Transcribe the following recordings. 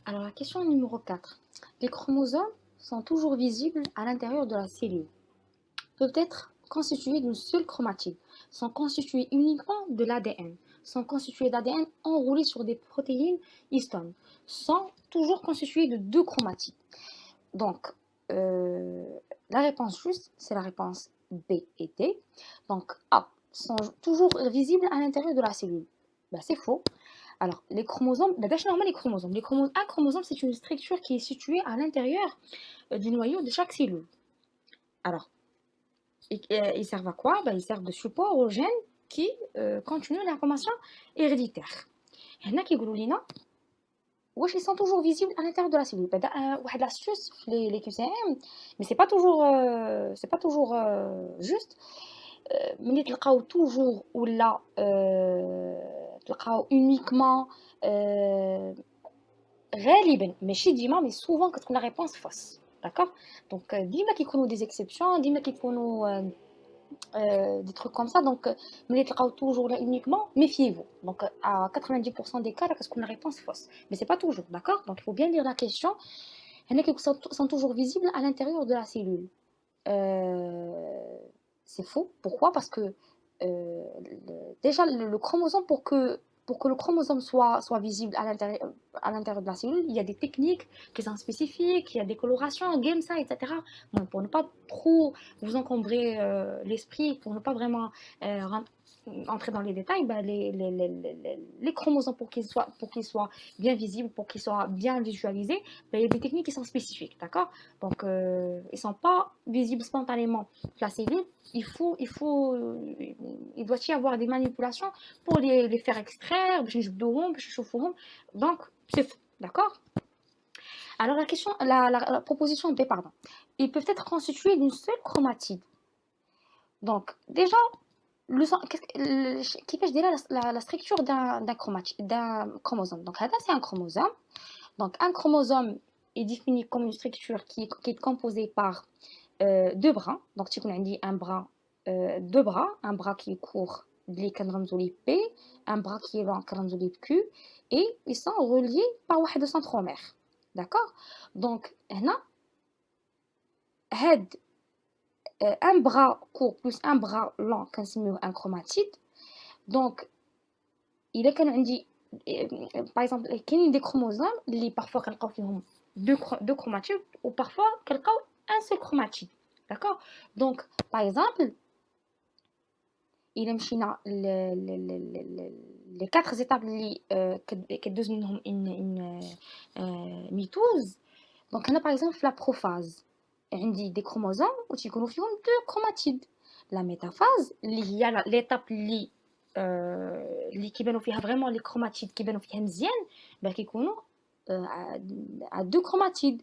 Alors, la question numéro 4. Les chromosomes sont toujours visibles à l'intérieur de la cellule. Peuvent être constitués d'une seule chromatide, sont constitués uniquement de l'ADN, sont constitués d'ADN enroulés sur des protéines histones, sont toujours constitués de deux chromatides. Donc, euh, la réponse juste, c'est la réponse B et D. Donc, A sont toujours visibles à l'intérieur de la cellule. Ben, c'est faux. Alors, les chromosomes, d'abord, normalement, un chromosome, c'est une structure qui est située à l'intérieur du noyau de chaque cellule. Alors, ils servent à quoi? Ils servent de support aux gènes qui continuent l'information héréditaire. Il y en a qui disent, ils sont toujours visibles à l'intérieur de la cellule. واحد l'astuce les QCM, mais c'est pas toujours juste. ملي تلقاو toujours ولا تلقاو uniquement غالبا ماشي ديما مي سوفون كتكون لا ريبونس فوس. داكوغ دونك ديما كيكونوا دي زيكسيبسيون، ديما كيكونوا des trucs comme ça. Donc ملي تلقاو toujours là uniquement, méfiez-vous. Donc à 90% des cas là كتكون la réponse fausse, mais c'est pas toujours. D'accord, donc il faut bien lire la question. هنا sont toujours visibles à l'intérieur de la cellule. C'est faux. Pourquoi? Parce que déjà le chromosome, pour que le chromosome soit visible à l'intérieur de la cellule, il y a des techniques qui sont spécifiques, il y a des colorations, game ça, etc. Bon, pour ne pas trop vous encombrer l'esprit, pour ne pas vraiment entrer dans les détails, les chromosomes, pour qu'ils soient bien visibles, pour qu'ils soient bien visualisés, il y a des techniques qui sont spécifiques, d'accord? Donc, ils ne sont pas visibles spontanément la cellule. Il doit y avoir des manipulations pour les faire extraire, donc c'est faux, d'accord? Alors la proposition B, pardon. Ils peuvent être constitués d'une seule chromatide. Donc déjà, كيفاش دايره la structure d'un chromosome. Donc c'est un chromosome. Donc un chromosome est défini comme une structure qui est composée par deux bras. Donc tu connais un bras, deux bras, un bras qui est court, اللي كنرمزوا ليه P, un bras qui est long كنرمزوا ليه Q, et ils sont reliés par واحد de centromère. D'accord? Donc هنا هاد un bras court plus un bras long كنسميوه un chromatide. Donc الا كان عندي par exemple كاينين des chromosomes اللي parfois كنلقاو فيهم deux chromatides ou parfois كنلقاو un seul chromatide. D'accord? Donc par exemple الا مشينا les quatre étapes اللي كدوز منهم une ميتوز. Donc هنا par exemple في la prophase عندي des chromosomes وتيكونوا فيهم deux chromatides. La métaphase اللي هي l'étape اللي كيبانوا فيها فريمون لي كروماتيد كيبانوا فيها مزيان كيكونوا à deux chromatides.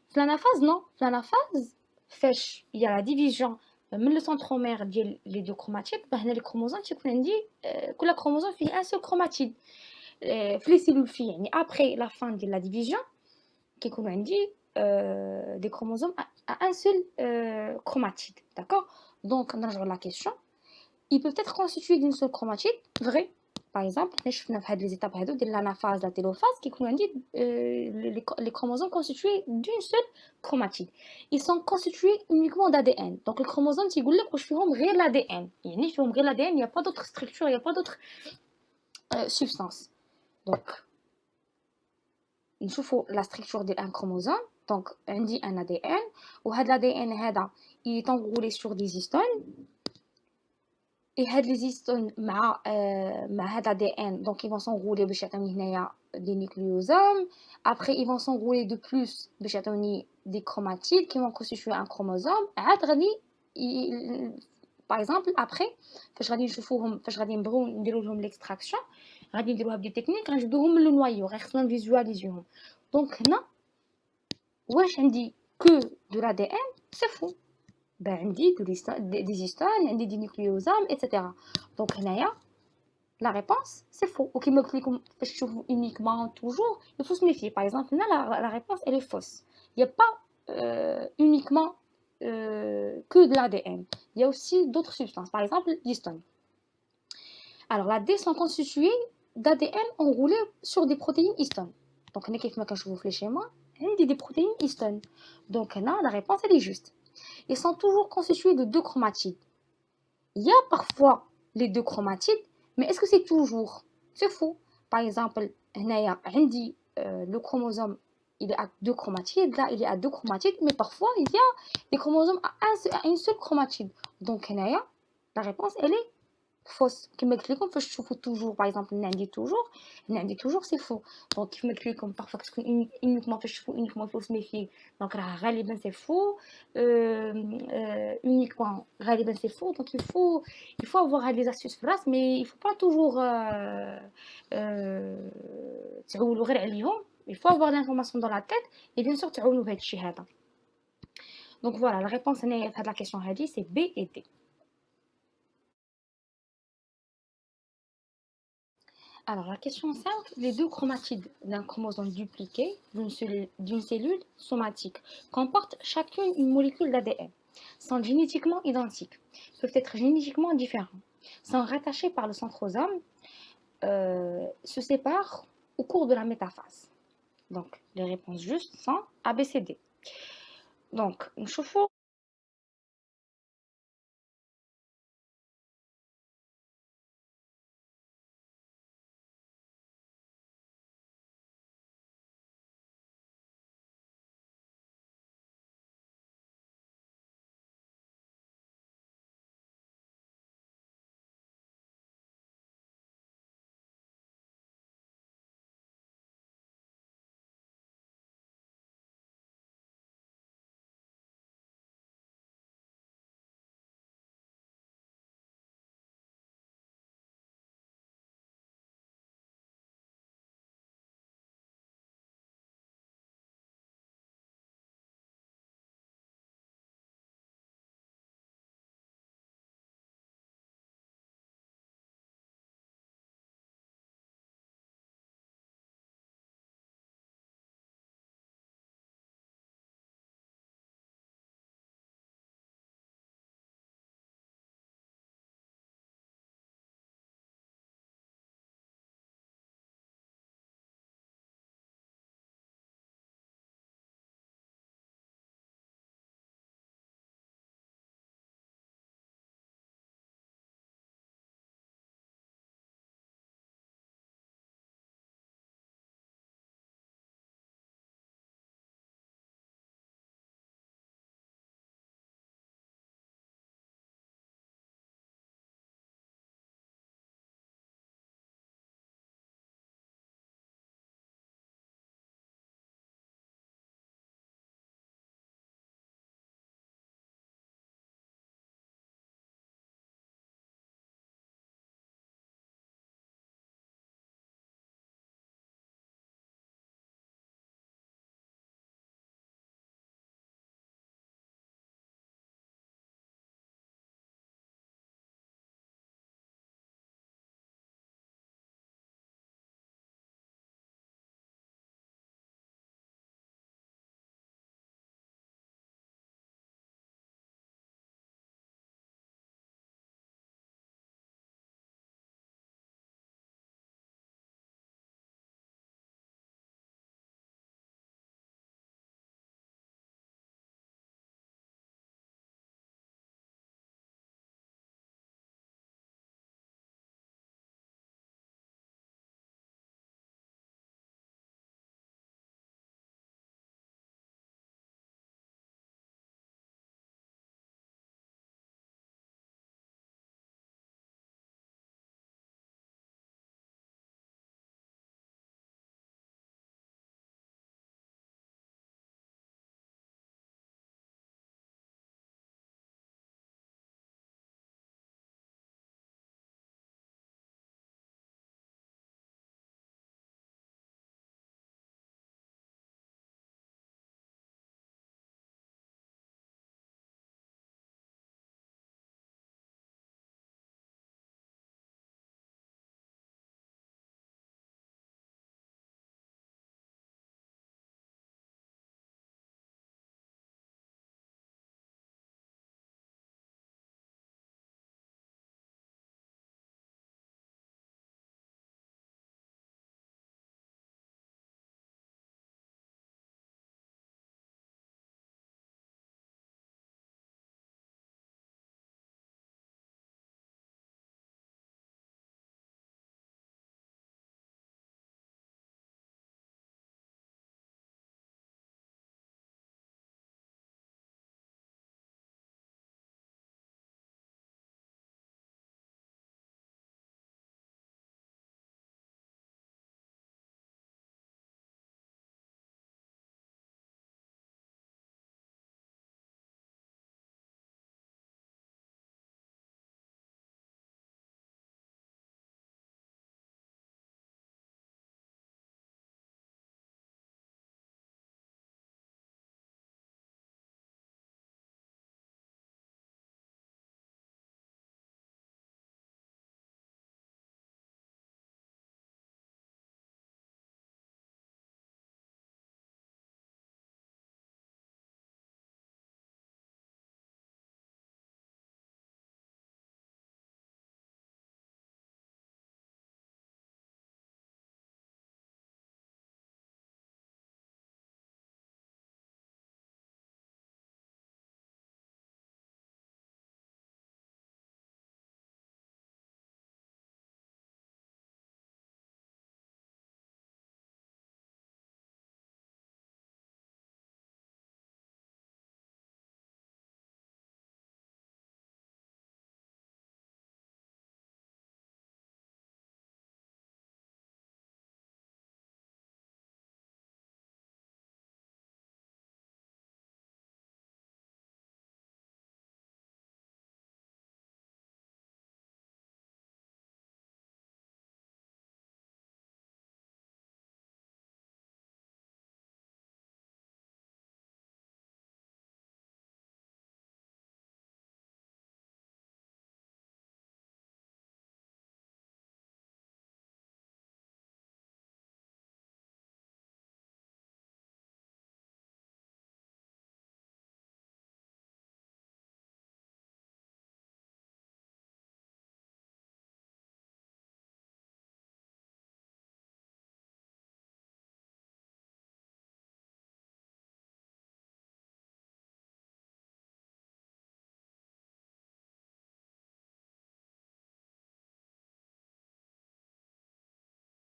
في l'anaphase non, في l'anaphase فاش il y a la division من le centromère ديال les deux chromatides هنا les chromosomes تيكون عندي كل chromosome فيه un seul chromatide. في les cellules filles يعني après la fin de la division كيكونوا عندي des chromosomes à un seul chromatide. D'accord? Donc نرجعوا la question. Ils peuvent être constitués d'une seule chromatide, vrai. Par exemple, شفنا في هاد les étapes هادو ديال l'anaphase, la télophase كيكونوا عندي les chromosomes constitués d'une seule chromatide. Ils sont constitués uniquement d'ADN. Donc le chromosome تيقول لك واش فيهم غير l'ADN. يعني فيهم غير l'ADN, il n'y a pas d'autre structure, il n'y a pas d'autre substance. Donc نشوفوا la structure d'un chromosome. Donc عندي un ADN وهاد l'ADN هذا il est enroulé sur des histones. Et هاد les histones مع هاد ADN, donc ils vont s'enrouler باش يعطيوني هنايا des nucléosomes. Après ils vont s'enrouler de plus باش يعطيوني des chromatides qui vont constituer un chromosome. عاد غادي par exemple après فاش غادي نشوفوهم فاش غادي نبغيو نديرو لهم l'extraction غادي نديروها بدي تكنيك غنجبدوهم من لو نوايو غير خصنا نفيزواليزيوهم. دونك هنا واش عندي que de l'ADN, c'est faux. عندي des histones, عندي des nucléosomes, etc. Donc هنايا la réponse c'est faux. Ou كيما قلت لكم فاش تشوفوا uniquement toujours, il faut se méfier. Par exemple هنا la réponse elle est fausse. Il n'y a pas uniquement que de l'ADN. Il y a aussi d'autres substances. Par exemple l'histone. Alors la D sont constituées d'ADN enroulé sur des protéines histones. Donc, هنا كيف ما كنشوفوا في les schémas, عندي des protéines histone. Donc, هنا la réponse elle est juste. Ils sont toujours constitués de deux chromatides. Il y a parfois les deux chromatides, mais est-ce que c'est toujours? C'est faux. Par exemple, هنايا عندي le chromosome il est à deux chromatides, là il est à deux chromatides, mais parfois il y a des chromosomes à une seule chromatide. Donc هنايا la réponse elle est fausse. كما قلت لكم فاش تشوفوا toujours par exemple هنا عندي toujours c'est faux. Donc كيما قلت لكم parfois كتكون uniquement فاش تشوفوا uniquement il faut se méfier. Donc راه غالبا c'est faux. Uniquement غالبا c'est faux. Donc il faut avoir des astuces في الراس, mais il faut pas toujours تعولوا غير عليهم. Il faut avoir l'information dans la tête et bien sûr تعولوا بهذا الشيء هذا. Donc voilà, la réponse هنايا في هذه la question هذه c'est B et D. Alors, la question 5, les deux chromatides d'un chromosome dupliqué d'une cellule somatique comportent chacune une molécule d'ADN, sont génétiquement identiques, peuvent être génétiquement différents, sont rattachés par le centrosome, se séparent au cours de la métaphase. Donc, les réponses justes sont A, B, C, D. Donc, نشوفوا